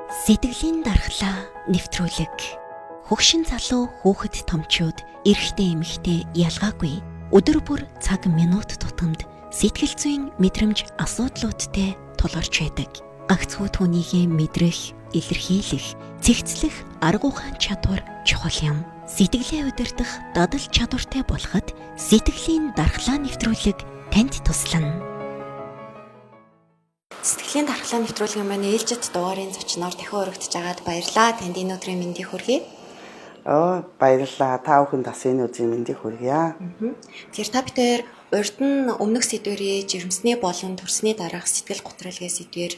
Сэтгэлийн дархлаа нэвтрүүлэг. Хөгшин залуу хүүхэд томчууд эрэгтэй эмэгтэй ялгаагүй өдөр бүр цаг минут тутамд сэтгэл зүйн мэдрэмж асуудлуудтай тулгарч байдаг. Гагцхүү түүнийгээ мэдрэх, илэрхийлэх, цэгцлэх арга ухаан чадвар чухал юм. Сэтгэлээ удирдах дадал чадвартай болоход сэтгэлийн дархлаа нэвтрүүлэг танд туслана. Сэтгэлийн дархлаа нэвтрүүлгийн маань ээлжид дугаарын зочноор дахин өргөдөж байгаад баярлалаа. Танд энэ өдрийн мэндийг хүргэе. Баярлалаа. Та бүхэнд бас энэ өдрийн мэндийг хүргье. Тэгэхээр та бүхэн урд нь өмнөх сэдвэрээ жирэмсний болон төрсний дараах сэтгэл готролгийн сэдвэр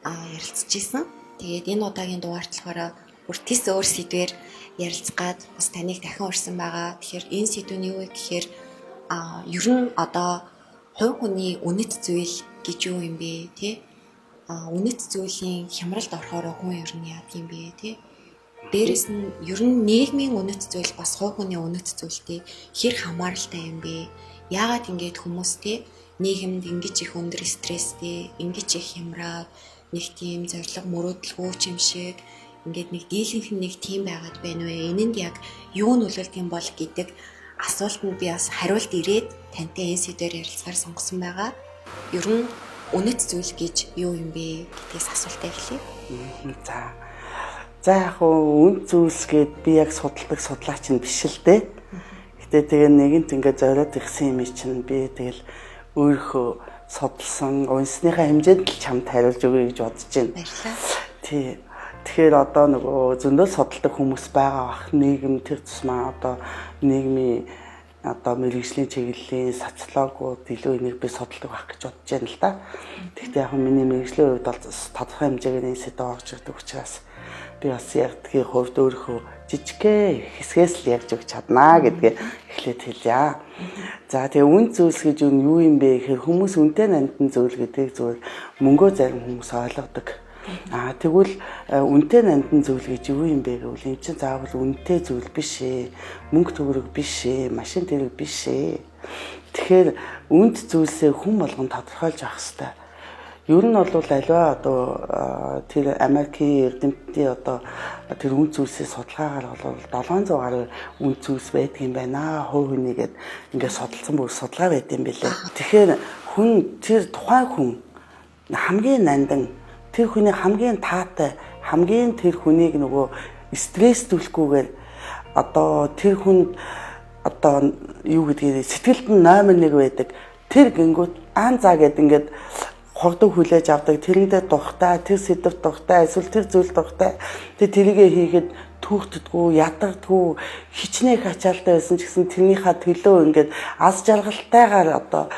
ярилцж ирсэн. Тэгээд энэ удаагийн дугаарт болохоор бүр тис өөр сэдвэр ярилцгаад бас таныг дахин урьсан байгаа. Тэгэхээр энэ сэдвүүний юу вэ гэхээр ер нь одоо хувь хүний үнэт зүйл гэж юу юм бэ, тий? Үнэт зүйлийн хямралд орохоор хүн ер нь яадаг юм бэ, тий? Дээрээс нь ер нь нийгмийн үнэт зүйл бас хувь хүний үнэт зүйлтэй хэр хамааралтай юм бэ? Яагаад ингэж хүмүүс тий нийгэмд ингэж их өндөр стресстэй, ингэж их хямраад нэг тийм зориг мөрөөдөлгүй юм шиг ингээд нэг дийлэнх нэг тийм байгаад байна вэ? Энэнд яг юу нөлөөлдөг юм бол гэдэг асуултанд би бас хариулт ирээд тантай энэ сэдвээр ярилцахаар сонгосон байгаа. Ер нь үнэт зүйл гэж юу юм бэ гэдгээс асуултаа эхлэе. За яг үн зүйлс гээд би яг судалдаг судлаач нь биш л дээ. Гэтэ тэгээ нэгэнт ингээд зориод ирсэн юм чинь би тэгэл өөрөө судалсан унсныхаа хэмжээнд л чамд хариулж өгье гэж бодож байна. Баярлалаа. Тий. Тэгэхээр одоо нөгөө зөндөө судалдаг хүмүүс байгаа бах нийгэм тэр тусмаа одоо нийгмийн одоо мэргэжлийн чиглэлийн социологууд илүү энийг би судалдаг байх гэж бодож байна л да. Тэгэхдээ яг миний мэргэжлийн хувьд бол тодорхой хэмжээгээр энэ сэдв орж ирдэг учраас би бас ягдгийн хувьд өөрөө жижигхэн хэсгээс л ярьж өгч чаднаа гэдгээ эхлээд хэлье. За тэгээ үн зүйлс гэж юу юм бэ гэхээр хүмүүс үнэтэй нандин зүйл гэдэг зүгээр мөнгөө зарим хүмүүс ойлгодог. Тэгвэл үнэтэй нандин зүйл гэж юу юм бэ гэвэл энэ чинь заавал үнэтэй зүйл биш ээ. Мөнгө төгрөг биш ээ, машин тэрэг биш ээ. Тэгэхээр үнд зүйлсээ хүн болгон тодорхойлж авах хэрэгтэй. Ер нь бол аливаа одоо тэр Америкийн эрдэмтдийн одоо тэр үнд зүйлсээ судалгаагаар бол 700 гаруй үнд зүйлс байдаг юм байна. Хувь хүнийгээд ингээд судалсан бүр судалгаа байт юм билээ. Тэгэхээр хүн тэр тухайн хүн хамгийн нандин тэр хүний хамгийн таатай, хамгийн тэр хүнийг нөгөө стресстүүлэхгүйгээр одоо тэр хүнд одоо юу гэдгийг сэтгэлд нь номер 1 байдаг. Тэр гингүүд заа гэд ингээд хурдан хүлээж авдаг. Тэрэндээ дуртай, тэр сэдвт дуртай, эсвэл тэр зүйл дуртай. Тэрийгэ хийхэд түүхддэггүй, ядардаггүй, хичнээн ачаалтай байсан ч гэсэн тэрнийхээ төлөө ингээд аз жаргалтайгаар одоо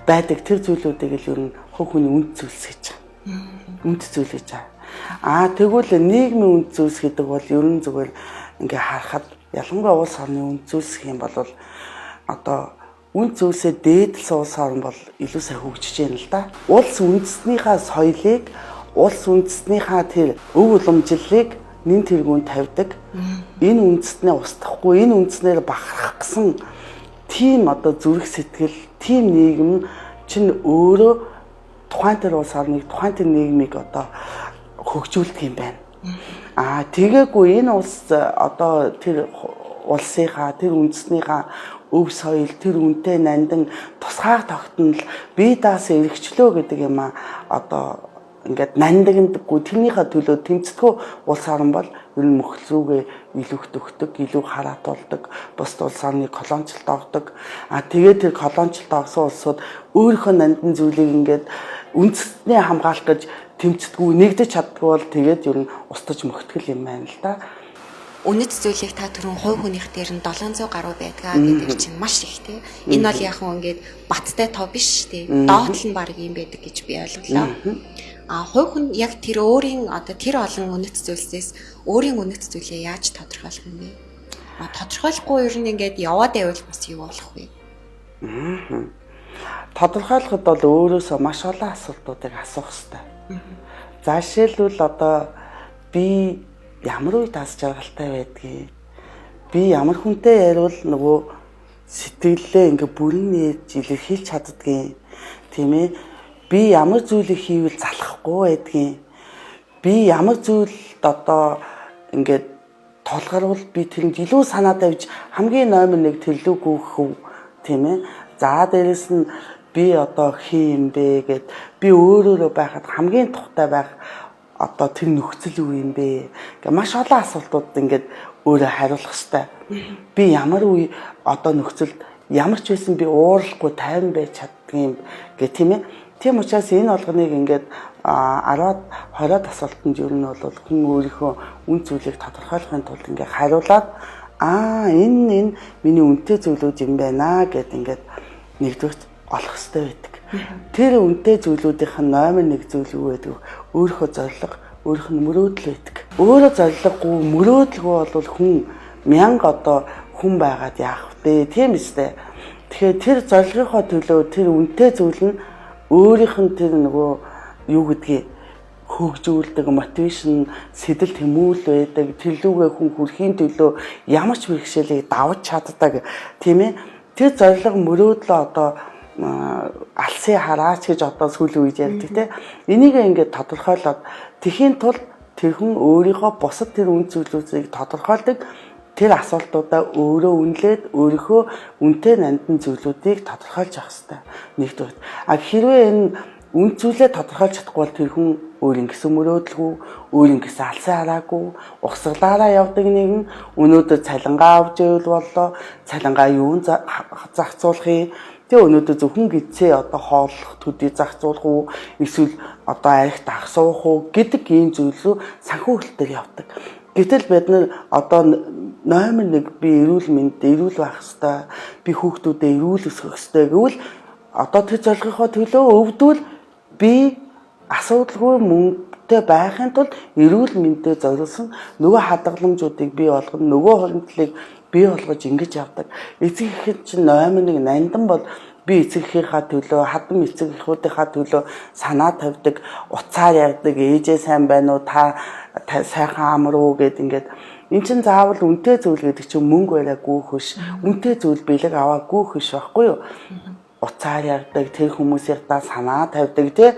байдаг тэр зүйлүүдийг л ер нь хувь хүний үнд зүйлс гэж байна. Үнд зүйл гэж байна. Тэгвэл нийгмийн үнд зүйлс гэдэг бол ер нь зүгээр ингээ харахад ялангуяа улс орны үнд зүйлс гэх юм бол одоо үнд зүйлсээ дээдлсэн улс орн бол илүү сайн хөгжиж байна л да. Улс үндэснийхээ соёлыг, улс үндэснийхээ тэр өв уламжлалыг нэн тэргүүнд тавьдаг. Энэ үндэснээ устгахгүй, энэ үндэснээр бахархах гэсэн тийм одоо зүрх сэтгэл, тийм нийгэм чинь өөрөө тухайн тэр улс орныг, тухайн тэр нийгмийг одоо хөгжүүлдэг юм байна. Тэгээгүү энэ улс одоо тэр улсынхаа, тэр үндэснийхаа өв соёл, тэр үнэтэй нандин тусгаар тогтнол бие даасан эрхчлөө гэдэг юм одоо ингээд нандиндаггүй тэрнийхээ төлөө тэмцдэггүй улс орн бол ер нь мөхөл рүүгээ илүүхт өгдөг, илүү хараатуулдаг, бус улс орныг колоничлолт авдаг. Тэгээд тэр колоничлолт авсан улсууд өөрийнхөө нандин зүйлийг ингээд үндэснээ хамгаалах гэж тэмцдэггүй, нэгдэж чаддгүй бол тэгээд ер нь устж мөхтгөл юм байна л да. Үнэт зүйлийг та түрүүн хувь хүнийх дээр нь 700 гаруй байдгаа гэдэг чинь маш их тий. Энэ бол яг хөө ингээд баттай тоо биш тий. Доотл нь баг юм байдаг гэж би ойлголоо. Хувь хүн яг тэр өөрийн одоо тэр олон үнэт зүйлсээс өөрийн үнэт зүйлээ яаж тодорхойлох юм бэ? Тодорхойлохгүй ер нь ингээд яваад байвал бас юу болох вэ? Тодорхойлоход бол өөрөөсөө маш олон асуултуудыг асуух хэрэгтэй. За жишээлбэл одоо би ямар үед аз жаргалтай байдгийг, би ямар хүнтэй ярил нөгөө сэтгэлээ ингээ бүрэн нээж илэрхийлж чаддгийг, тийм ээ. Би ямар зүйлийг хийвэл залхахгүй байдгийг, би ямар зүйл мөрөөдөлд одоо ингээд толгоорвол би тэрэнд илүү санаа тавьж хамгийн номер 1 тэрлүү гүөх тийм ээ. За дээрэс нь би одоо хин юм бэ гэд би өөрөөрөө байхад хамгийн тухтай байх одоо тэр нөхцөл юу юм бэ? Ингээ маш олон асуултууд ингээд өөрөө хариулах хэрэгтэй. Би ямар үе одоо нөхцөлд ямар ч байсан би уурахгүй тайван байж чаддгийн гэх тийм ээ. Тийм учраас энэ болгоныг ингээд 10-аад 20-аад асуултанд ер нь бол хүн өөрийнхөө үн зүйлийг тодорхойлохын тулд ингээд хариулаад энэ миний үнэтэй зүйлүүд юм байна гэд ингээд нэгдүгürt олох хэрэгтэй байдаг. Тэр үнэтэй зүйлүүдийнх нь номер 1 зүйл юу байдаг? Өөрийнхөө зорилго, өөрийнх нь мөрөөдөл байдаг. Өөрөө зорилгогүй, мөрөөдөлгүй бол хүн 1000 одоо хүн байгаад яах вэ? Тийм үстэй. Тэгэхээр тэр зорилгынхоо төлөө тэр үнэтэй зүйл нь өөрийнх нь тэр нөгөө юу гэдгийг хөгжүүлдэг мотивашн сэтэл тэмүүлэл байдаг. Тэрлүүгээ хүн хүрэхийн төлөө ямар ч бэрхшээлийг давж чаддаг тийм ээ. Тэр зорилго мөрөөдлөө одоо алсын хараач гэж одоо сүүлийн үед ярьдаг тийм. Энийг ингээд тодорхойлоод тэхийн тулд тэр хүн өөрийнхөө бусад тэр үн зүйлүүдийг тодорхойлдог. Тэр асуултуудаа өөрөө үнэлээд өөрийнхөө үнэтэй нандин зүйлүүдийг тодорхойлж авах хэрэгтэй. Нэгдүгээр. Хэрвээ энэ үн зүйлээ тодорхойлж чадахгүй бол тэр хүн өөрийн гэсэн мөрөөдөлгүй, өөрийн гэсэн алсын хараагүй, ухсгалаараа явдаг нэгэн өнөөдөр цалингаа авч ивэл боллоо, цалингаа юун зарцуулах юм. Тэгээ өнөөдөр зөвхөн гидсээ одоо хооллох төдий зарцуулах уу, эсвэл одоо архит ах суух уу гэдэг ийм зүйл рүү санхүү хөлтөөр явдаг. Гэтэл бид нар одоо номер 1 би эрүүл мэнд, эрүүл байх ёстой, би хүүхдүүдэд эрүүл өсгөх ёстой гэвэл одоо тэр зорилгынхоо төлөө өвдвөл би асуудалгүй мөнгөтэй байхын тулд эрүүл мэндэд зориулсан нөгөө хадгаламжуудыг бий болгоно, нөгөө хоригдлыг бий болгож ингэж явдаг. Эцэг эхэд чинь номер 1 нандан бол би эцэг эхийнхаа төлөө, хадам эцэг эхүүдийнхаа төлөө санаа тавьдаг, уцаар ярьдаг, ээжээ сайн байна уу, та сайхан амар уу гэд ингээд эн чин заавал үнэтэй зүйл гэдэг чинь мөнгө бариа гүйх биш, үнэтэй зүйл бэлэг аваа гүйх биш байхгүй юу? Уцаар ярьдаг, тэр хүмүүсийн та санаа тавьдаг тий.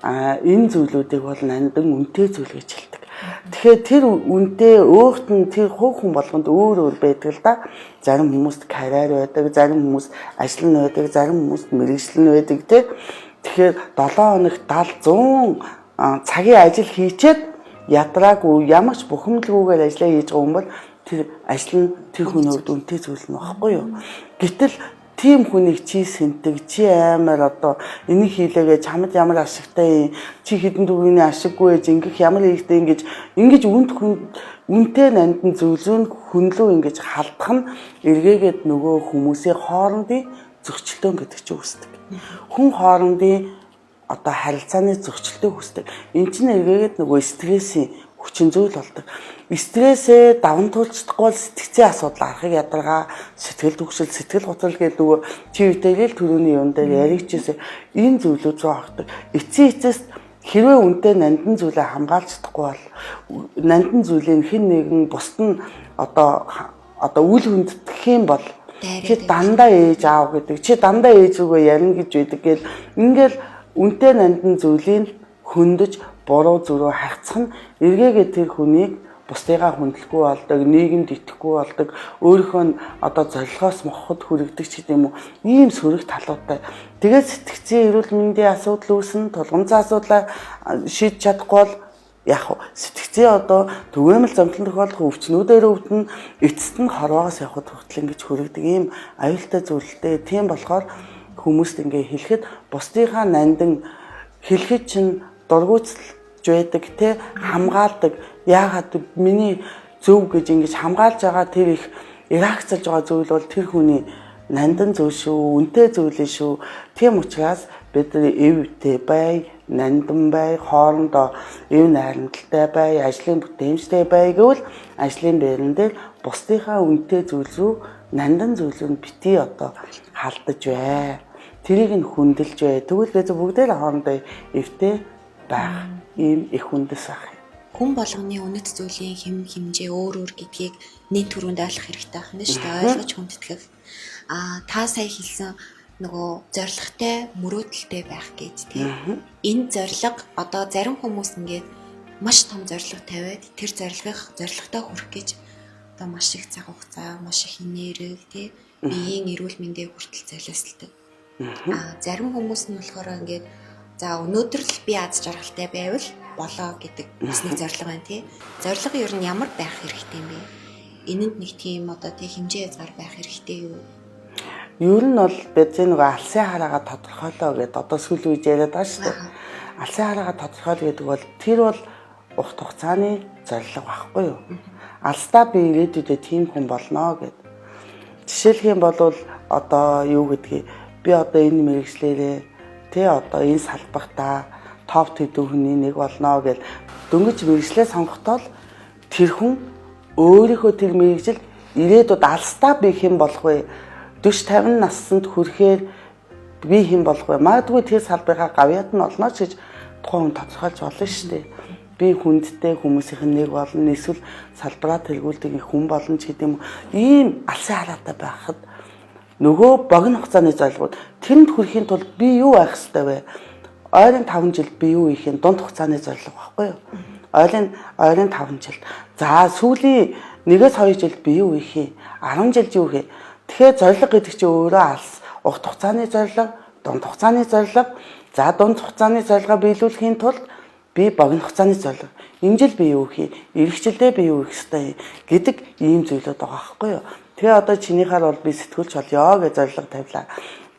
Энэ зүйлүүдийг бол нандан үнэтэй зүйл гэж хэлдэг. Тэгэхээр тэр үнэтэй өөрт нь тэр хувь хүн болгонд өөр байдаг л да. Зарим хүмүүст карьер байдаг, зарим хүмүүс ажил нь байдаг, зарим хүмүүст мэргэжил нь байдаг тий. Тэгэхээр 7 хоног 70 100 цагийн ажил хийчихэд ядраагүй ямар ч бухимдалгүйгээр ажиллаа хийж байгаа хүн бол тэр ажил нь тэр хүний хувьд үнэтэй зүйл нь багхгүй юу. Гэтэл тийм хүнийг чи сэнтэг, чи амар одоо энийг хийлээгээ чамд ямар ашигтай юм, чи хэдэн төгрөгийн ашиггүй ээж ингэх ямар хэрэгтэй ингэж үнэтэй нандин зүйлүүн хүнлүү ингэж халдах нь эргээгээд нөгөө хүмүүсийн хоорондын зөрчилдөөн гэдэг чинь үүсдэг. Хүн хоорондын одоо харилцааны зөрчилдөө үүсдэг. Энэ чинь эргээгээд нөгөө стрессийн хүчин зүйл болдог. Стрессээ даван туулцдаггүй бол сэтгцийн асуудал арахыг ядаргаа, сэтгэл түгшил, сэтгэл готрол гэдэг нөгөө чи үтэйгэл төрөний юм дээр яригчээсээ энэ зүйлүүд рүү ордог. Эцсийн эцэст хэрвээ үнтэй нандин зүйлээ хамгаалж чадахгүй бол нандин зүйлийн хэн нэгэн бусд нь одоо үл хүнддэх юм бол чи дандаа ээж аав гэдэг, чи дандаа ээж рүүгээ ярина гэж байдаг гэл ингээл үнтэй нандин зүйлийг хөндөж буруу зүрөө хагцах нь эргээгээ тэр хүнийг бусдыгаа хүндлэхгүй болдог, нийгэмд итгэхгүй болдог, өөрийнхөө одоо зорилгоос мохоход хүрэгдэг ч гэдэм үү. Ийм сөрөг талуудтай. Тэгээд сэтгцийн эрүүл мэндийн асуудал үүснэ, тулгамцсан асуудлаа шийдэж чадахгүй бол яг сэтгцийн одоо түгээмэл зомтлон тохиолдох өвчнүүдээр өвдөн, эцэст нь хорвоогоос явхад хүртэл ингэж хүрэгдэг ийм аюултай зүйлтэй. Тийм болохоор хүмүүст ингээ хэлэхэд бусдынхаа нандин хэлэхэд чинь дургуутсалж байдаг те хамгаалдаг. Яагаад миний зөв гэж ингэж хамгаалж байгаа тэр их реакцлж байгаа зүйл бол тэр хүний нандин зүйл шүү, үнэтэй зүйл шүү. Тийм учраас бид эвтэй бай, нандин бай, хоорондоо эв найрамдалтай бай, ажлын бүтээмжтэй бай гэвэл ажлын байран дээр бусдынхаа үнэтэй зүйл рүү нандин зүйлүүд битгий одоо халдаж бай. Тэрийг нь хүндэлж бай. Тэгвэл бид бүгдээ хоорондоо эвтэй байх ийм их үндэс ах. Хүн болгоны үнэт зүйлийн хэмжээ өөр гэдгийг нийт түрүүнд ойлгох хэрэгтэй байна шүү дээ. Ойлгож хүндэтгэх. Та сая хэлсэн нөгөө зоригтой, мөрөөдөлтэй байх гэж тийм. Энэ зориг одоо зарим хүмүүс ингээд маш том зорилго тавиад тэр зорилготой хүрэх гэж одоо маш их цаг хугацаа, маш их энерги тий биеийн эрүүл мэндийг хүртэл золиослдог. Зарим хүмүүс нь болохоор ингээд за өнөөдөр л би аз жаргалтай байвал болоо гэдэг бас нэг зорилго байна тий. Зорилго ер нь ямар байх хэрэгтэй юм бэ? Энэнд нэг тийм одоо тий хэмжээ хязгаар байх хэрэгтэй юу? Ер нь бол бид нэг алсын хараагаа тодорхойлоо гэдэг одоо сүүлийн үед яриад байгаа шүү дээ. Алсын хараагаа тодорхойлоо гэдэг бол тэр бол урт хугацааны зорилго байхгүй юу? Алстаа би ирээдүйдээ тийм хүн болно гэд. Жишээлх юм бол одоо юу гэдгийг би одоо энэ мэрэгчлэрээ тий одоо энэ салбартаа топ төдөө хүний нэг болно гэж дөнгөж мэрэгчлээ сонгохдоо тэр хүн өөрийнхөө тэр мэрэгжил ирээдүйд алстаа би хэн болох вэ? 40-50 наснанд хүрэхээр би хэн болох вэ? Магадгүй тэр салбарынхаа гавьяат нь олно ч гэж тухайн хүн тодорхойлж болно шүү дээ. Би хүндтэй хүмүүсийн нэг болно, эсвэл салбараа тэргүүлдэг хүн болно ч гэдэг юм. Ийм алсын хараатай байхад нөгөө богино хугацааны зорилгууд тэрэнд хүрэхийн тулд би юу байх ёстой вэ? Ойрын 5 жил би юу хийх юм? Дунд хугацааны зорилго баггүй юу? Ойрын 5 жил. За сүүлийн 1-2 жил би юу хийх юм? 10 жил юу хийх? Тэгэхээр зорилго гэдэг чинь өөрөө алс. Урт хугацааны зорилго, дунд хугацааны зорилго. За дунд хугацааны зорилгоо биелүүлэхийн тулд би богино хугацааны зорилго. Энэ жил би юу хийх? Ирэх жилдээ би юу хийх ёстой гэдэг ийм зүйлүүд байгаа байхгүй юу? Тэгээ одоо чинийхаар бол би сэтгүүлч болёо гэж зорилго тавилаа.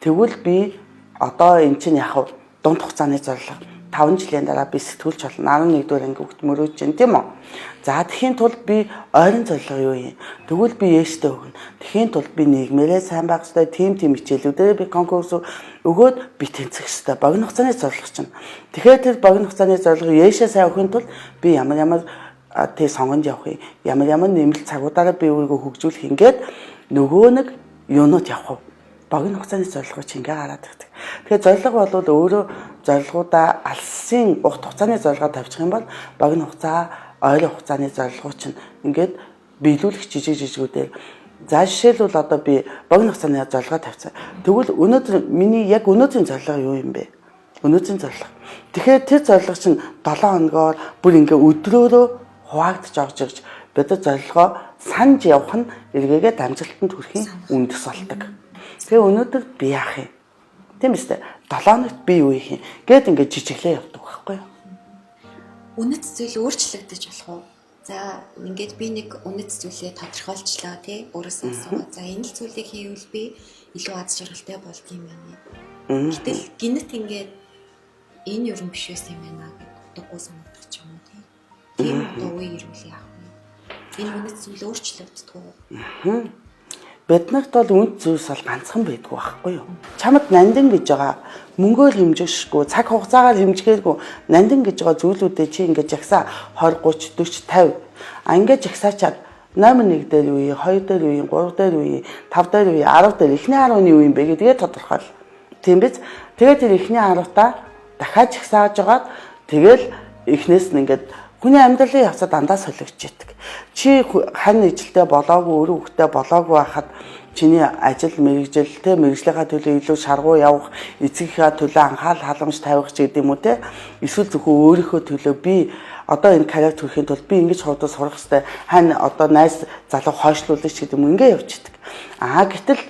Тэгвэл би одоо эн чинь яг дунд хугацааны зорилго. 5 жилийн дараа би сэтгүүлч болно. 11 дугаар анги хөгт мөрөөж чинь тийм үү? За тэхийн тулд би ойрын зорилго юу юм? Тэгвэл би ээжтэй өгнө. Тэхийн тулд би нийгмээрээ сайн байх ёстой. Тим хичээлүүдээр би конкурс өгөөд би тэнцэх ёстой. Богино хугацааны зорилго чинь. Тэгэхээр тэр богино хугацааны зорилго ээшээ сайн өгөхийн тулд би ямар тэг сонгонд явах юм. Ямар нэмэлт цагуудаараа би өөрийгөө хөгжүүлэх ингээд нөгөө нэг юунууд явах. Богино хугацааны зорилго чи ингээ гараад ирдэг. Тэгэхээр зорилго бол өөрөө зорилгоудаа алсын урт хугацааны зорилгоо тавьчих юм бол богино хугацаа, ойрын хугацааны зорилгоо чинь ингээд биелүүлэх жижигүүдээ. За жишээлбэл одоо би богино хугацааны зорилгоо тавьсан. Тэгвэл өнөөдөр миний яг өнөөдрийн зорилго юу юм бэ? Өнөөдрийн зорилго. Тэгэхээр тэр зорилго чинь 7 хоногоор бүр ингээ өдрөөрөө хуваагдж орж ирж бид зорилгоо санаж явах нь эргээгээ дамжуулалтанд хүрэхийн үндэс болдог. Тэгээ өнөөдөр би яах юм? Тийм ээ. 7 хоногт би юу хийх юм? Гэт ингээд жижиглээ явдаг байхгүй юу? Үнэт зүйл өөрчлөгдөж болох уу? За ингээд би нэг үнэт зүйлээ тодорхойлчлаа тий өөрөөсөө асуугаа. За энэ л зүйлийг хийвэл би илүү аз жаргалтай болд юм байна. Гэтэл гинэт ингээд энэ юу юм биш байсан юм байна гэдэг утгагүй санагдах ч юм уу тий. Тийм одоо үе ирвэл яах вэ? Энэ үнэт зүйл өөрчлөгддөг үү? Биднэрт бол үнд зүйлс бол ганцхан байдгүй байхгүй юу? Чамд нандин гэж байгаа мөнгөөр хэмжигшгүй, цаг хугацаагаар хэмжгээгүй нандин гэж байгаа зүйлүүдээ чи ингээд жагсаа 20, 30, 40, 50. Ингээд жагсаачаад 8-1 дээр юу юм, 2 дээр юу юм, 3 дээр юу юм, 5 дээр юу юм, 10 дээр эхний 10-ны юу юм бэ гэдгээ тодорхойл. Тийм биз? Тэгээд тэр эхний 10-таа дахиад жагсааж агаад тэгэл эхнээс нь ингээд хүний амьдралын явцад дандаа солигдож идэг. Чи хань ижилтэй болоогүй, өрөө хөхтэй болоогүй байхад чиний ажил мэргэжилтэй мэргэжлийнхаа төлөө илүү шаргуу явах, эцгийнхаа төлөө анхаарал халамж тавих ч гэдэг юм уу те. Эсвэл зөвхөн өөрийнхөө төлөө би одоо энэ карьер төрөхийн тулд би ингэж хурдан сурах хэрэгтэй. Хань одоо найз залуу хойшлуулж ч гэдэг юм ингээ явчихдаг. Гэтэл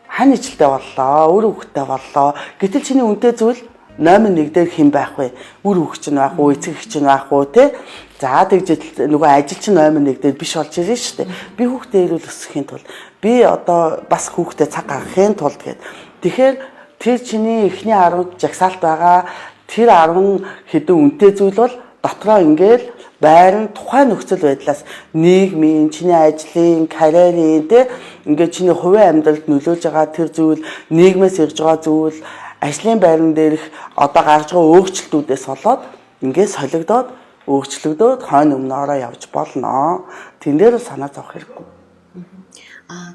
хань ижилтэй боллоо, өрөө хөхтэй боллоо. Гэтэл чиний үнэтэй зүйл 8-1 дээр хэн байх вэ? Үр хөх чинь байх уу, эцэг чинь байх уу те? За тэгж нөгөө ажил чинь 8-1 дээр биш болж ирсэн шүү дээ. Би хүүхдээ ирүүл өсөхийн тулд би одоо бас хүүхдээ цаг гаргахын тулд гээд. Тэгэхээр тэр чиний эхний 10 жагсаалт байгаа. Тэр 10 хэдэн үнэтэй зүйл бол дотроо ингээл байран тухайн нөхцөл байдлаас нийгмийн, чиний ажлын, карьерийн те ингээд чиний хувийн амьдралд нөлөөлж байгаа тэр зүйл, нийгмээс ирж байгаа зүйл, ажлын байран дээрх одоо гарч байгаа өөрчлөлтүүдээс болоод ингээд солигдоод өөрчлөгдөөд хойно өмнөөрөө явж болно. Тэн дээр санаа зовох хэрэггүй.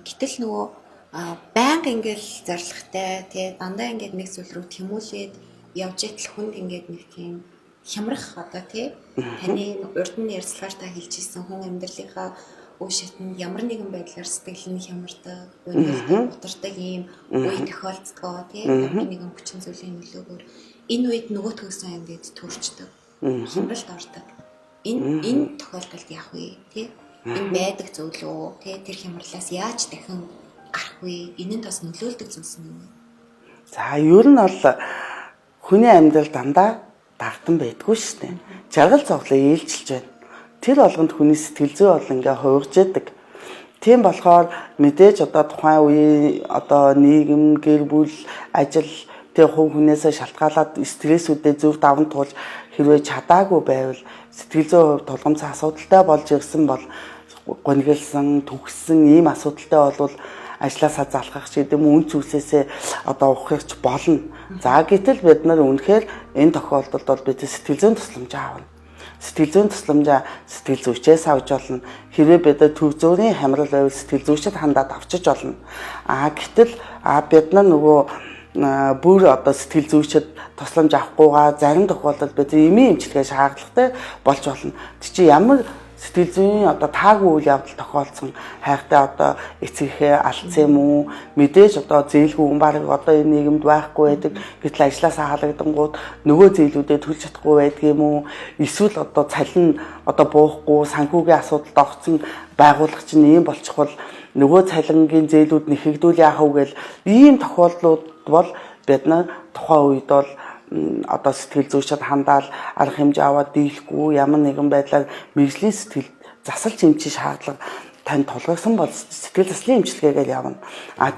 Гэтэл нөгөө байнга ингээл зоригтой тий дандаа ингээд нэг зүйл рүү тэмүүлээд явж идэл хүнд ингээд нэг тийм хямрах одоо тий таны урд нь ярьцлагаартаа хэлжсэн хүн амьдралынхаа үе шатнд ямар нэгэн байдлаар сэтгэл нь хямардаг, үнэлдэг, утардаг ийм үе тохиолддог тий ямар нэгэн хүчин зүйлийн нөлөөгөөр энэ үед нөгөө төгсөн ингээд төрчдөг. Хямралд ордог. Энэ тохиолдолд яах вэ? Тэ? Энэ байдаг зүйл үү? Тэ? Тэр хямралаас яаж дахин гарах вэ? Энэ нь бас нөлөөлдөг зүйлс нь юу? За ер нь бол хүний амьдрал дандаа дагтан байдгүй шүү дээ. Жаргал зовлоо ээлжилж байна. Тэр болгонд хүний сэтгэл зүй бол ингээ хуурж яадаг. Тийм болохоор мэдээж одоо тухайн үеийн одоо нийгэм, гэр бүл, ажил тэр хувь хүнээсээ шалтгаалаад стрессүүдээ зөв даван туулж хэрвээ чадаагүй байвал сэтгэл зүйн хувьд тулгамцсан асуудалтай болж ирсэн бол гонхилсан, түгссэн ийм асуудалтай болвол ажилласаа залхах ч гэдэм үн цүсээсээ одоо ухахч болно. За гэтэл бид нар үнэхээр энэ тохиолдолд бол бид сэтгэл зүйн тусламж аавна. Сэтгэл зүйн тусламжаа сэтгэл зүйчээс авч болно. Хэрвээ бид төв зөөрийн хямрал байвал сэтгэл зүйчэд хандаад авчиж болно. Гэтэл бид нар нөгөө бүр одоо сэтгэл зүйчэд тусламж авахгүйгаа зарим тохиолдолд бид эмийн эмчилгээ шаардлагатай болж болно. Тэг чи ямар сэтгэл зүйн одоо таагүй үйл явдал тохиолдсон хайртай одоо эцэгхээ алдсан юм уу? Мэдээж одоо зээлгүй хүн барыг одоо энэ нийгэмд байхгүй байдаг. Гэтэл ажилласаа халагдангууд нөгөө зээлүүдэд төлж чадахгүй байдаг юм уу? Эсвэл одоо цалин одоо буухгүй санхүүгийн асуудалд орсон байгууллага чинь ийм болчихвол нөгөө цалингийн зээлүүд нэхэгдүүл яах вэ гэл ийм тохиолдлууд бол бид нар тухайн үед бол одоо сэтгэл зүйчэд хандаал арга хэмжээ аваад дийлэхгүй ямар нэгэн байдлаар мэргэжлийн сэтгэл засал хэмжээ шаардлага тань тулгарсан бол сэтгэл заслын эмчилгээгээр явна.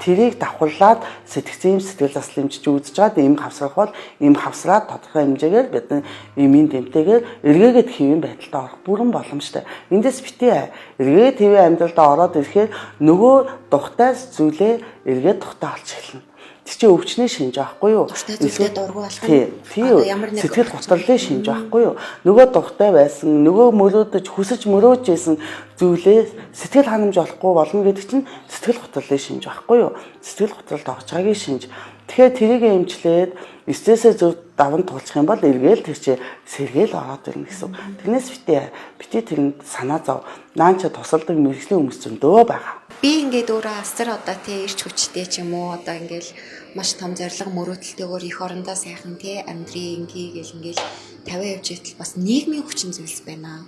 Тэрийг давхарлаад сэтгцийн сэтгэл заслын эмчилж үзэж чад эм хавсрах бол эм хавсраад тодорхой хэмжээгээр бид эмийн тэмтэйгээр эргээгээд хэвийн байдалд орох бүрэн боломжтой. Эндээс битээ эргээгээд хэвийн амьдралд ороод ирэхээр нөгөө дуртай зүйлээ эргээд тухтай олж эхэлнэ. Чи өвчний шинж аахгүй юу? Зүйлээ дургу болох юм. Тийм. Сэтгэл готрлын шинж аахгүй юу? Нөгөө дуртай байсан, нөгөө мөрөөдөж хүсэж мөрөөж байсан зүйлээ сэтгэл ханамж олохгүй болно гэдэг чинь сэтгэл готрлын шинж аахгүй юу? Сэтгэл готролд орж байгаагийн шинж. Тэгэхээр тэрийг эмчлээд стрессээ зөв даван туулах юм бол эргээл тэр чи сэргээл ороод ирнэ гэсэн. Тэрнээс битээ тэрэнд санаа зов. Наанча тусалдаг мэргэжлийн хүмүүс зөндөө байгаа. Би ингээд өөрөө асар одоо тий ирч хүчтэй ч юм уу одоо ингээл маш том зориг мөрөөдөлтөөр их орондоо сайхан тий амьдрий ингээл 50% житл бас нийгмийн хүчин зүйлс байна.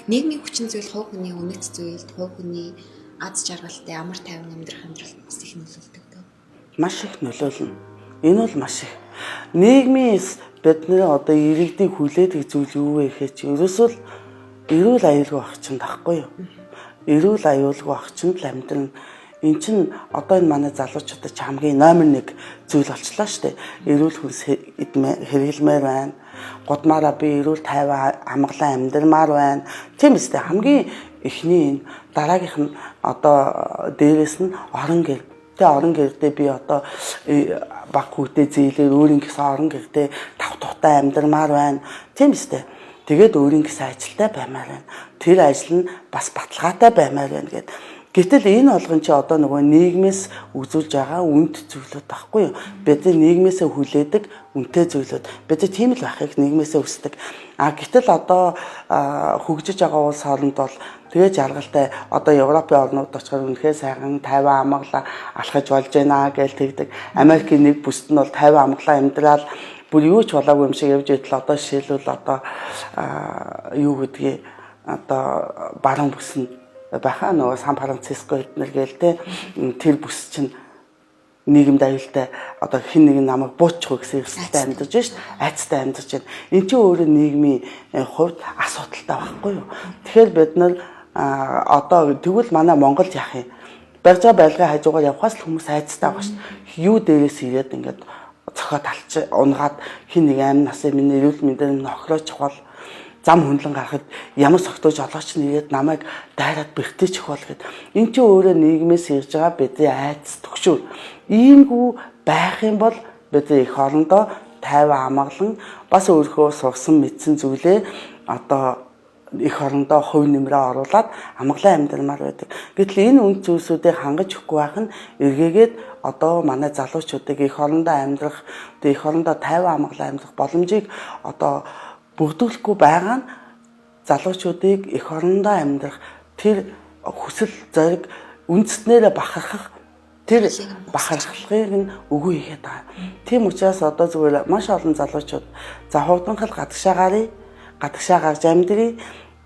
Нийгмийн хүчин зүйл хувь хүний үнэт зүйлд хувь хүний аз жаргалтай амар тайван амьдрах амьдралд бас их нөлөөлдөг. Маш их нөлөөлнө. Энэ бол маш их. Нийгмээс бидний одоо иргэдийг хүлээдэг зүйл юу вэ гэхээр чи ерөөсөө эрүүл аюулгүй ах чинь тахгүй юу? Эрүүл аюулгүй ах чинь л амьдрал. Эн чинь одоо энэ манай залуучуудад хамгийн номер 1 зүйл болчлаа шүү дээ. Эрүүл хүнс хэрэглэмээр байна. Гудмаараа би эрүүл тайван амгалан амьдрмаар байна. Тийм үстэй хамгийн эхний энэ дараагийнх нь одоо дээрэс нь орон гэр. Тэ орон гэрдээ би одоо баг хүүтэй зээлээр өөрийн гэсэн орон гэрдээ тав тухтай амьдрмаар байна. Тийм үстэй. Тэгээд өөрийн гэсэн ажилтай баймаар байна. Тэр ажил нь бас баталгаатай баймаар байна гэд. Гэтэл энэ болгон чи одоо нөгөө нийгмээс үзүүлж байгаа үнэт зүйлүүд байхгүй юу? Бид нийгмээсээ хүлээдэг үнэтэй зүйлүүд. Бид тийм л байхыг нийгмээсээ хүсдэг. Гэтэл одоо хөгжиж байгаа улс хооронд бол тэгээ жаргалтай одоо Европын орнууд очихоор үнэхээр сайхан 50 амгалан алхаж болж байна гэж тэгдэг. Америкийн нэг бүсд нь бол 50 амгалан амьдрал бүр юу ч болоогүй юм шиг явж идэл одоо жишээлбэл одоо юу гэдгийг одоо баруун бүс нь баха нөгөө Сан Франциско эднэр гээл те тэр бүс чинь нийгэмд аюултай одоо хин нэг намайг буучгүй гэсэн эрсдэлтэй амьдарч шít айцтай амьдарч байна. Энд чинь өөрөө нийгмийн хувьд асуудалтай байхгүй юу? Тэгэхээр бид нар одоо тэгвэл манай Монголд яах юм? Барьж байгаа байлгаа хажуугаар явхаас л хүмүүс айцтай байгаа шít. Юу дээрээс ирээд ингээд цохоо талч унгаад хин нэг амин насны миний эрүүл мэндээр нохрооч хол зам хөндлөн гарахад ямар согтууж олооч нэгээд намайг дайраад бэртээчих бол гэд. Энд чинь өөрөө нийгмээс ирж байгаа бидний айц төгшөөр. Иймгүй байх юм бол бид их орондоо 50 амгалан бас өөрийнхөө сурсан мэдсэн зүйлээ одоо их орондоо хувь нэмрээ оруулаад амгалан амьдрмаар байдаг. Гэтэл энэ үнд зүйлсүүдийг хангаж өгөхгүй байх нь эргээгээд одоо манай залуучуудыг их орондоо амьдрах, их орондоо 50 амгалан амьдрах боломжийг одоо бүрдүүлэхгүй байгаа нь залуучуудыг их орондоо амьдрах тэр хүсэл зориг үндэснээрээ бахархах тэр бахархлыг нь өгөө хийгээд байгаа. Тийм учраас одоо зүгээр маш олон залуучууд за хурданхал гадагшаа гарыг гадагшаа гарч амьдрий.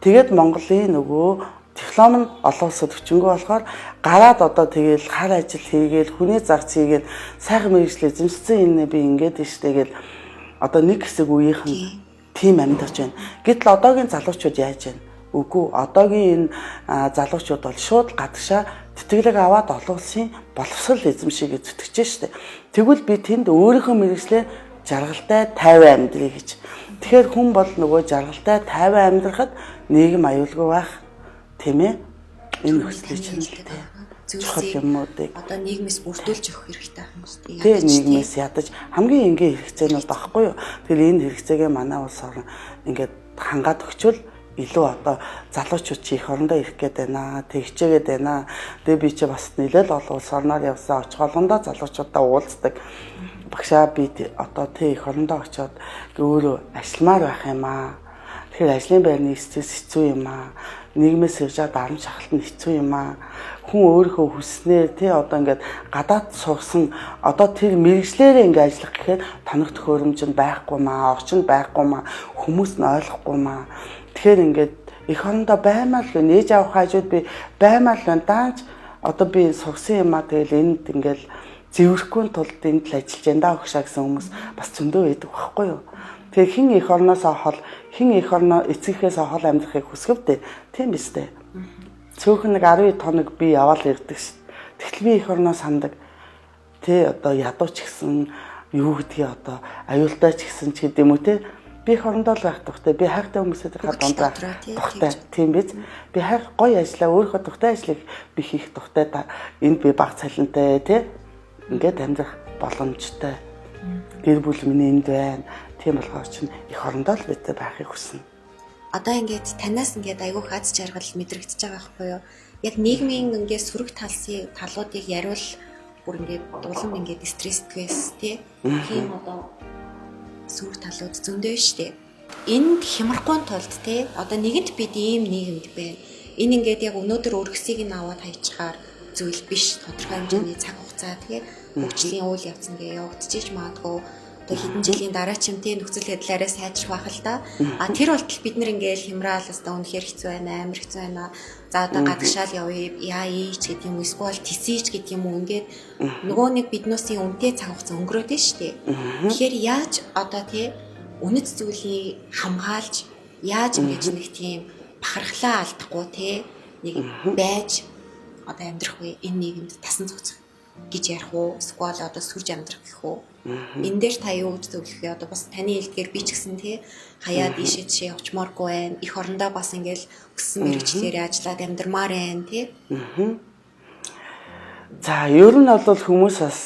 Тэгээд Монголын нөгөө диплом нь олон улсад хүчингү болохоор гараад одоо тэгэл хар ажил хийгээл хүний зарц хийгээл сайхан мэргэжил эзэмшсэн энэ би ингээд штэ гэл одоо нэг хэсэг үеийнх нь тийм амьдарч байна. Гэтэл одоогийн залуучууд яаж байна? Үгүй одоогийн энэ залуучууд бол шууд гадагшаа тэтгэлэг аваад олон улсын боловсрол эзэмшиж зүтгэж штэ. Тэгвэл би тэнд өөрийнхөө мэргэжлээ жаргалтай 50 амьдрий гэж. Тэгэхээр хүн бол нөгөө жаргалтай 50 амьдрахад нийгэм аюулгүй байх тийм ээ. Энэ хүслийг чинь зүйлсийг юмуудыг одоо нийгмээс бүрдүүлж өгөх хэрэгтэй байна шүү дээ. Тэгээ нийгмээс ядаж хамгийн энгийн хэрэгцээнүүд багхгүй юу. Тэгэхээр энэ хэрэгцээгээ манай улс орн ингээд хангаад өгчвөл илүү одоо залуучууд чи их орондоо ирэх гээд байна. Тэгчээгээд байна. Тэгээ би чи бас нэлээд олон улс орноор явсан очих болгондоо залуучуудаа уулздаг. Багшаа би одоо их орондоо очиод өөрөө ажилламаар байх юм аа. Тэгэхээр ажлын байрны стресс хэцүү юм аа. Нийгмээс ирж дарамт шахалт нь хэцүү юм аа. Хүн өөрийнхөө хүснээр тий одоо ингээд гадаад сурсан одоо тэр мэрэгчлэрээ ингээд ажиллах гэхээр тоног төхөөрөмж нь байхгүй маа, орчин байхгүй маа, хүмүүс нь ойлгохгүй маа. Тэгэхээр ингээд эх орондоо баймаар л нээж авах хажууд би баймаар л дааж одоо би сурсан юм аа тэгэл энд ингээд зэвэрхгүй тулд энд л ажиллаж энэ даа өгшаа гэсэн хүмүүс бас зөндөө байдаг байхгүй юу. Тэгээ хин эх орноосоо хол хин эх орноо эцгийнхээс хол амьдрахыг хүсгэвдээ тийм биз дээ. Цөөхөн нэг 12 тоног би яваал ирдэг ш. Тэгтэл би эх орноо сандаг. Тэ одоо ядууч гэсэн юу гэдгийг одоо аюултай ч гэсэн ч гэдэм үү те. Би эх орондоо л байх тухтай. Би хайртай хүмүүстэй хад дундаа тухтай. Тийм биз. Би хайр гоё ажиллаа өөрийнхөө тухтай ажлыг би хийх тухтай. Энд би баг цалинтай те. Ингээд амьдрах боломжтой. Гэр бүл минь энд байна. Тийм болохоор чинь эх орондоо л бидтэй байхыг хүснэ. Одоо ингээд танаас ингээд айгүйх аз жаргал мэдрэгдэж байгаа байхгүй юу? Яг нийгмийн ингээд сөрөг талуудыг яриул бүр ингээд улам ингээд стресстэйс тий. Тийм одоо сөрөг талууд зөндөө штэ. Энд хямрахгүй тулд тий одоо нэгэнт бид ийм нийгэмд байна. Энэ ингээд яг өнөөдөр өргөсийг нь аваад хайчаар зүйл биш. Тодорхой хэмжээний цаг хугацаа тий хөгжлийн үйл явц ингээд явагдчихж магадгүй. Тэгээ хэдэн жилийн дараа ч юм тий нөхцөл байдлаараа сайжрах байх л да. А тэр болтол бид нэр ингээл хямраал өстө үнэхээр хэцүү байна, амар хэцүү байна. За одоо гадагшаал явъя, яаич гэдэг юм эсвэл тисэж гэдэг юм уу ингээд нөгөө нэг биднээсийн үнэтэй цаг хугацаа өнгөрөөд нь штэ. Тэгэхээр яаж одоо тий үнэт зүйлийг хамгаалж яаж ингэж нэг тийм бахархлаа алдахгүй тий нэг байж одоо амьдрах вэ энэ нийгэмд тасан цогцох гэж ярих уу эсвэл одоо сүрж амьдрах гэх үү. Энэ дээр та юу гэж зөвлөх вэ? Одоо бас таны хэлдгээр би ч гэсэн тий хаяа дийшээ тийшээ явчмааргүй байна. Эх орондоо бас ингээл өссөн мэрэгчлэрээ ажиллаад амьдрмаар байна тий. За ер нь бол хүмүүс бас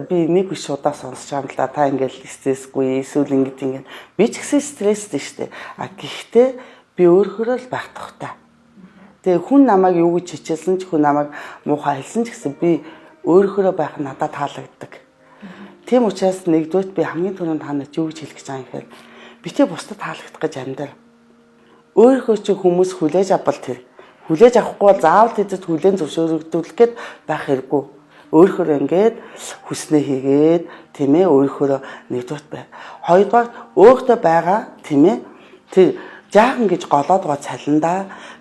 би нэг биш удаа сонсч байгаа юм л да. Та ингээл стрессгүй эсвэл ингээд би ч гэсэн стресстэй штэ. А гэхдээ би өөрөөрөө л байх тухтай. Тэгээ хүн намайг юу гэж хичээлсэн ч хүн намайг муухай хэлсэн ч гэсэн би өөрөөрөө байх надад таалагддаг. Тийм учраас нэгдүгээр би хамгийн түрүүнд танад юу гэж хэлэх гэж байгаа юм гэхээр битээ бусдад таалагдах гэж амьдрал. Өөрийнхөө чи хүмүүс хүлээж авбал тэр. Хүлээж авахгүй бол заавал тэдэд хүлээн зөвшөөрөгдүүлэх гээд байх хэрэггүй. Өөрөөр ингээд хүснээ хийгээд тийм ээ өөрөөрөө нэгдүгээр бай. Хоёрдугаар өөртөө байгаа тийм ээ тэр жаахан гэж голоод байгаа цалиндаа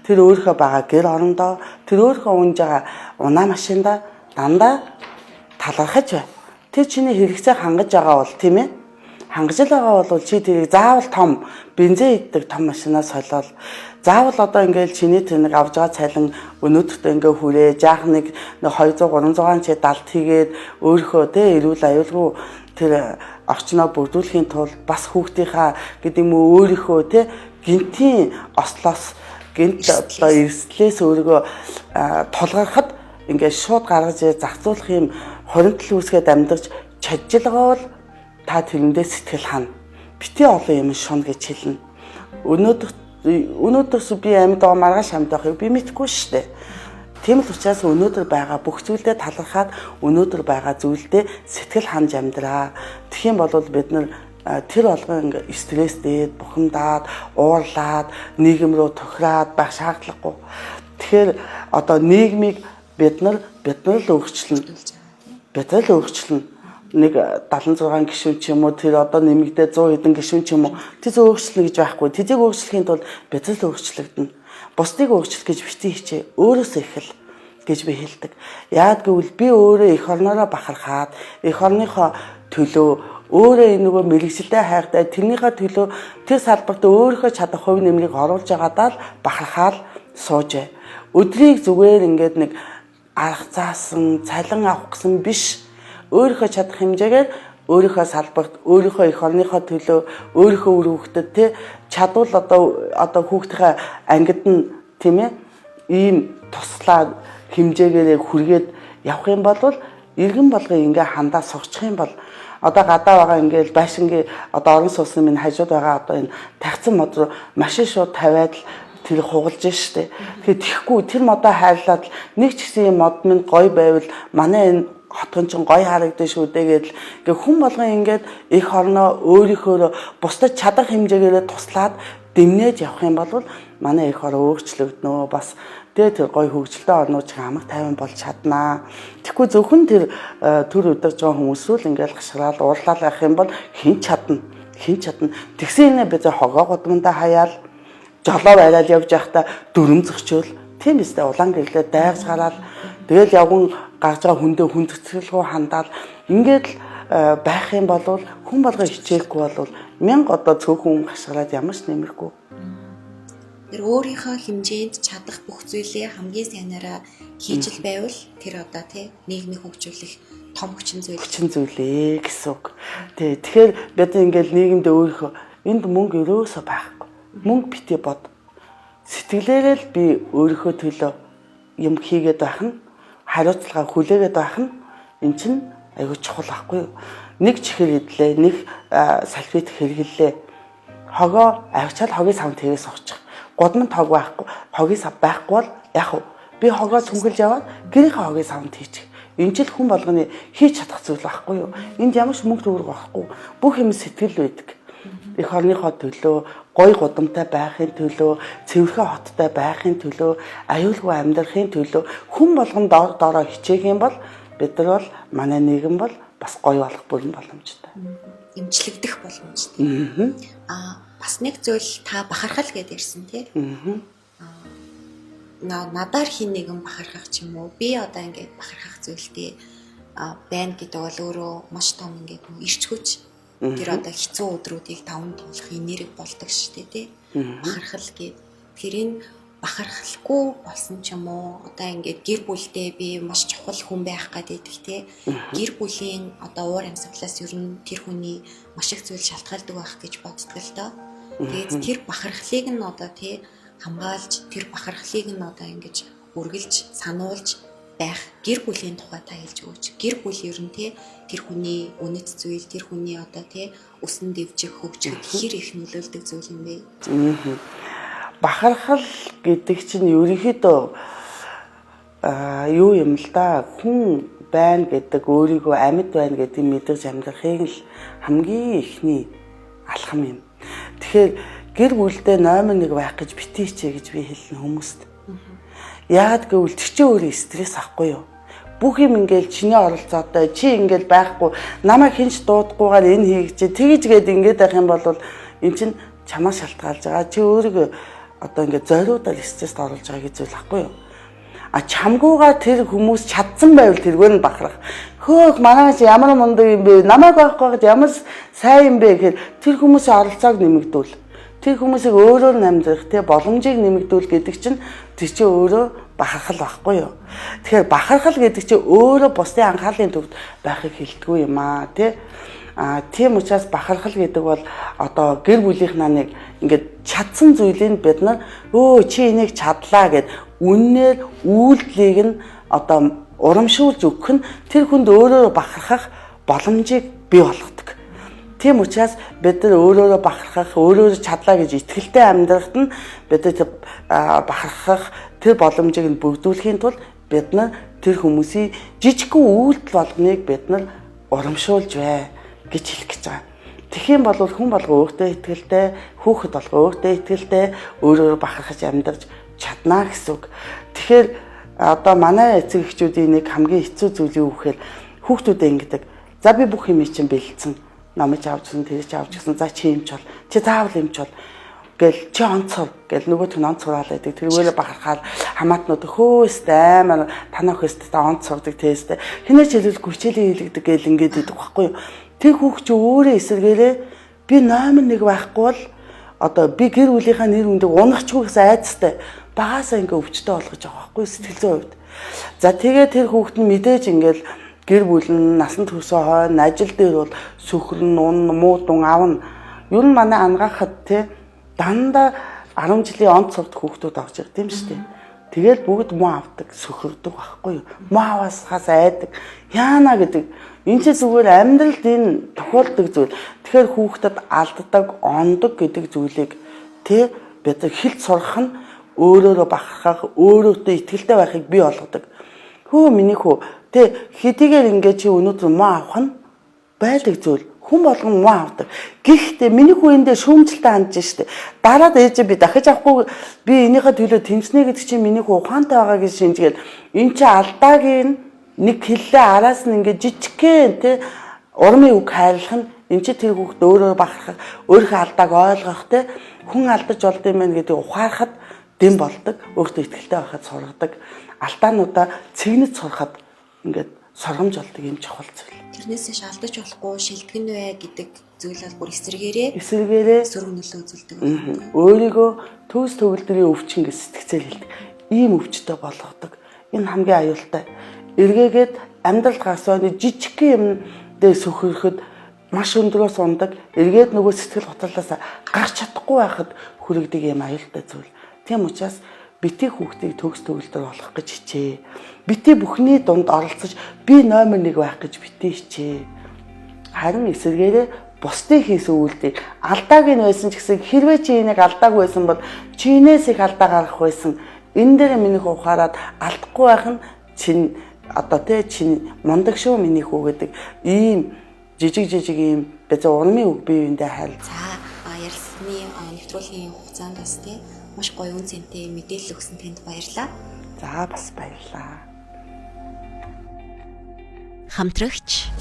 тэр өөрийнхөө байгаа гэр орондоо тэр өөрийнхөө унж байгаа унаа машиндаа дандаа талархаж бай. Тэр чиний хэрэгцээ хангаж байгаа бол тийм ээ. Хангаж байгаа бол чи тэрийг заавал том бензин иддэг том машинаас солиол. Заавал одоо ингээл чиний тэр нэг авж байгаа цалин өнөөдөртөө ингээ хүрээ жаахан нэг 200 300 чи далд хийгээд өөрийнхөө тэ эрүүл аюулгүй тэр орчноо бүрдүүлэхийн тулд бас хүүхдийнхаа гэдэг юм уу өөрийнхөө тэ гинтийн ослоос гинт одоо эрсдлээс өөрийгөө тулгархад ингээд шууд гаргаж зарцуулах юм хоригдл үүсгээд амьдарч чадж байгаа бол та тэрэндээ сэтгэл хана. Бити олон юм шун гэж хэлнэ. Өнөөдөөс би амьд байгаа маргааш амьд байхыг би мэдэхгүй шүү дээ. Тийм л учраас өнөөдөр байгаа бүх зүйлдээ талархаад өнөөдөр байгаа зүйлдээ сэтгэл ханж амьдраа. Тэгэх юм бол бид нар тэр болгон стресстэй, бухимдаад, уурлаад, нийгэм рүү тохираад байх шаардлагагүй. Тэгэхээр одоо нийгмийг бид нар л өөрчлөн. Бид нар л өөрчлөн. нэг 76 гишүүн ч юм уу тэр одоо нэмэгдээ 100 хэдэн гишүүн ч юм уу тэр өөрчлөлт гэж байхгүй. Тэзийг өөрчлөхийн тулд бид л өөрчлөгдөн. Бусдыг өөрчлөх гэж битгий хичээ. Өөрөөсөө эхэл гэж би хэлдэг. Яагад гэвэл би өөрөө эх орноороо бахархаад эх орныхоо төлөө өөрөө энэ нөгөө мэрэгчлээ хайртай тэрнийхээ төлөө тэр салбарт өөрийнхөө чадах хувь нэмрийг оруулж байгаадаа л бахархаад суужээ. Өдрийг зүгээр ингээд нэг арга заасан, цалин авах гэсэн биш. Өөрийнхөө чадах хэмжээгээр өөрийнхөө салбарт, өөрийнхөө эх орныхоо төлөө, өөрийнхөө үр хүүхдэд тэ чадвал одоо хүүхдийнхээ ангид нь тийм ээ ийм туслаад хэмжээгээр хүргээд явах юм бол иргэн болгон ингээ хандаа сурчих юм бол одоо гадаа байгаа ингээл байшингийн одоо орон сууцны минь хажууд байгаа одоо энэ тагцсан мод руу машин шууд тавиад л тэр хугалж штэ. Тэгэхээр тэхгүй тэр модоо хайрлаад нэг ч гэсэн юм мод минь гоё байвал манай энэ хотгон ч гоё харагдаж шүү дээ гэдэл ингээ хүн болгон ингээд эх орноо өөрийнхөө бусдад чадах хэмжээгээр туслаад дэмнэж явах юм бол манай эх орон өөрчлөгднө бас тэр гоё хөгжилтэй орнууд ч амаг тайван болж чаднаа. Тэгэхгүй зөвхөн тэр төр өдөрж байгаа хүмүүс л ингээл гашраал уурлал авах юм бол хэн чадна. Тэгсэн нэ бид хогоо годмондоо хаяал жолоо байрал явж байхдаа дүрм зөрчөөл тийм үстэй улаан гэрлээ дайгс гараад тэгэл явган гарч байгаа хүндээ хүндцэлгүй хандаал ингээд л байх юм бол хүн болго хичээхгүй бол 1000 одоо цөөхөн гашраад ямар ч нэмэргүй. Тэр өөрийнхөө хэмжээнд чадах бүх зүйлээ хамгийн сайнаараа хийж л байвал тэр одоо тий нийгмийг хөгжүүлэх том хүчин зүйлээ гэсэн үг. Тэгэхээр бид ингээл нийгэмд өөрийнхөө энд мөнгө өрөөсөө байхгүй. Мөнгө битээ бод. Сэтгэлээрээ л би өөрийнхөө төлөө юм хийгээд байх нь хариуцлага хүлээгээд байх нь эн чинь айгүй чухал байхгүй юу? Нэг чихэр идлээ, нэг салфет хэрэглээ. Хогоо авчаал хогийн савнд тэрээс суучих. Годмон тог байхгүй, хогийн сав байхгүй бол яг уу би хогоо цүнгэлж яваад гэрийнхээ хогийн савнд хийчих. Энэ ч л хүн болгоны хийж чадах зүйл байхгүй юу? Энд ямар ч мөнгө төгрөг байхгүй. Бүх юм сэтгэл байдаг. Эх орныхоо төлөө, гоё гудамтай байхын төлөө, цэвэрхэн хоттой байхын төлөө, аюулгүй амьдрахын төлөө хүн болгон доороо хичээх юм бол бид нар бол манай нийгэм бол бас гоё болох бүрэн боломжтой. Эмчлэгдэх боломжтой. Бас нэг зүйл та бахархал гэдээ ирсэн тий. Надаар хин нэгэн бахархах ч юм уу би одоо ингээд бахархах зүйлтэй байна гэдэг бол өөрөө маш том ингээд ирч хүч тэр одоо хэцүү өдрүүдийг даван туулах энерги болдог шүү дээ тий. Бахархал гэд тэр энэ бахархалгүй болсон ч юм уу одоо ингээд гэр бүлдээ би маш чухал хүн байх гэдэг тий. Гэр бүлийн одоо уур амьсгалаас ер нь тэр хүний маш их зүйл шалтгаалдаг байх гэж боддог л доо. Тэгээд тэр бахархлыг нь одоо тий хамгаалж тэр бахархлыг нь одоо ингэж үргэлж сануулж байх гэр бүлийн тухай та хэлж өгөөч. Гэр бүл ер нь тий тэр хүний үнэт зүйл, тэр хүний одоо тий өсөн дэвжих хөгжих хэр их нөлөөлдөг зүйл юм бэ? Бахархал гэдэг чинь ерөнхийдөө юу юм л да хүн байна гэдэг өөрийгөө амьд байна гэдэг мэдэрч амьдрахыг л хамгийн ихний алхам юм. Тэгэхээр гэр бүлдээ номер 1 байх гэж битгий хичээ гэж би хэлнэ хүмүүст. Яагаад гэвэл тэр чинь өөрөө стресс ахгүй юу? Бүх юм ингээл чиний оролцоотой чи ингээл байхгүй намайг хинч дуудахгүйгээр энэ хийгч тэгж гээд ингээд байх юм бол эн чинь чамаас шалтгаалж байгаа. Чи өөрийгөө одоо ингээд зориудаар стресст оруулж байгаа гэж зүйл ахгүй юу? Чамгуугаар тэр хүмүүс чадсан байвал тэргээр нь бахарах. Хөөх манайч ямар мундаг юм бэ? Намайг байхгүй гэж ямар сайн юм бэ гэхээр тэр хүмүүсийн оролцоог нэмэгдүүл. Тэр хүмүүсийг өөрөөр нь амьдрах тий боломжийг нэмэгдүүл гэдэг чинь тэр чинь өөрөө бахархал байхгүй юу? Тэгэхээр бахархал гэдэг чинь өөрөө бусдын анхаарлын төвд байхыг хэлдэггүй юм аа тий. Тийм учраас бахархал гэдэг бол одоо гэр бүлийнхнаа нэг ингээд чадсан зүйлийг бид нар чи энийг чадлаа гэд үннээр үйлдэлийг нь одоо урамшуулж өгөх нь тэр хүнд өөрөө бахархах боломжийг бий болгодог. Тийм учраас бид нар өөрөөрөө бахархах, өөрөөрөө чадлаа гэж итгэлтэй амьдрахад нь бид нар бахархах тэр боломжийг нь бүгдүүлэхийн тулд бид нар тэр хүмүүсийн жижигхэн үйлдэл болгоныг бид нар урамшуулж бай гэж хэлэх гэж байгаа. Тэгхийн бол хүн болго өөртөө итгэлтэй, хүүхэд болго өөртөө итгэлтэй, өөрөөрөө бахархаж амьдарч чаднаа гэсэн үг. Тэгэхээр одоо манай эцэг эхчүүдийн нэг хамгийн хэцүү зүйл юу гэхээр хүүхдүүдээ ингэдэг. За би бүх юм чинь бэлдсэн. Номж авч гисэн, тэрэж авч гисэн. За чи юмч бол. Чи заавал юмч бол. Гэл чи онцгой гэл нөгөөх нь онцгоораа байдаг. Тэргээрээ бахархаад хамаатнууд хөөстэй аймаар танаа хөөстэй онцгойдаг тесттэй. Хинээч хэлүүлгүй хичээлийн хийлэгдэг гэл ингээд идэг байхгүй юу. Тэр хүүхд чи өөрөө эсэргээрээ би номер 1 байхгүй бол одоо би гэр бүлийнхаа нэр хүндийг унахчгүй гэсэн айцтай багаасаа ингээ өвчтөй болгож байгаа байхгүй сэтгэл зүйн хувьд. За тэгээ тэр хүүхд нь мэдээж ингээл гэр бүл нь насан туршаа хойно ажил дээр бол сөхрөн ун муудун аавна. Юу н манай ангаахад те дандаа 10 жилийн онц цогт хүүхдүүд авч ирдэг юм шүү дээ. Тэгэл бүгд муу авдаг, сөхөрдөг байхгүй юу? Муу аваас айдаг. Яана гэдэг. Энэ ч зүгээр амьдралд энэ тохиолдог зүйл. Тэгэхээр хүүхдэд алддаг, ондог гэдэг зүйлийг тэ бид хэлж сурах нь өөрөөрөө бахархах, өөрөөдөө итгэлтэй байхыг бий болгодог. Хөө миний хөө тэ хэдийгээр ингээд чи өнөөдөр муу авах нь байдаг зүйл. Хүн болгон муу авдаг. Гэхдээ миний хүү эндээ шүүмжлэлтэй хандж штэ. Дараад ээж би дахиж авахгүй би энийхээ төлөө тэмцэнэ гэдэг чинь миний хүү ухаантай байгаа гэж шинжгээл эн чи алдаагийн нэг хэллээ араас нь ингээд жижигхэн тэ урмын үг хайрлах нь эн чи тэр хүүхд өөрөө бахархах, өөрийнхөө алдааг ойлгох тэ хүн алдаж болд юм байна гэдэг ухаарахад дэм болдог. Өөртөө итгэлтэй байхад сургадаг. Алдаануудаа цэгнэж сурахад ингээд сургамж болдог юм чухал зүйл. Тэрнээсээ шалдаж болохгүй шилтгэн вэ гэдэг зүйл бол бүр эсэргээрээ сөрөг нөлөө үзүүлдэг. Өөрийгөө төгс төгөлдрийн өвчин гэж сэтгцэл хэлдэг. Ийм өвчтөй болгодог. Энэ хамгийн аюултай. Эргээгээд амьдралд гарсан жижигхэн юм дээр сөхөрөхөд маш өндөрөөс ундаг. Эргээд нөгөө сэтгэл готролоос гарч чадахгүй байхад хүрэгдэг юм аюултай зүйл. Тийм учраас бити хүүхдийг төгс төгөлдөр болох гэж хичээ. Бити бүхний дунд оролцож би номер 1 байх гэж бити хичээ. Харин эсэргээрээ бусдын хийсэн үйлдэл алдааг нь байсан ч гэсэн хэрвээ чи энийг алдааг байсан бол чинээс их алдаа гарах байсан. Энэ дээр миний ухаарад алдахгүй байх нь чин одоо тэ чин мундаг шүү миний хүү гэдэг ийм жижиг ийм бязь урмын үг бие биендээ хайл. За ярилцсны нэвтрүүлгийн хугацаанд бас тийм маш гоё үн цэнтэй мэдээлэл өгсөн танд баярлалаа. За бас баярлалаа. Хамтрагч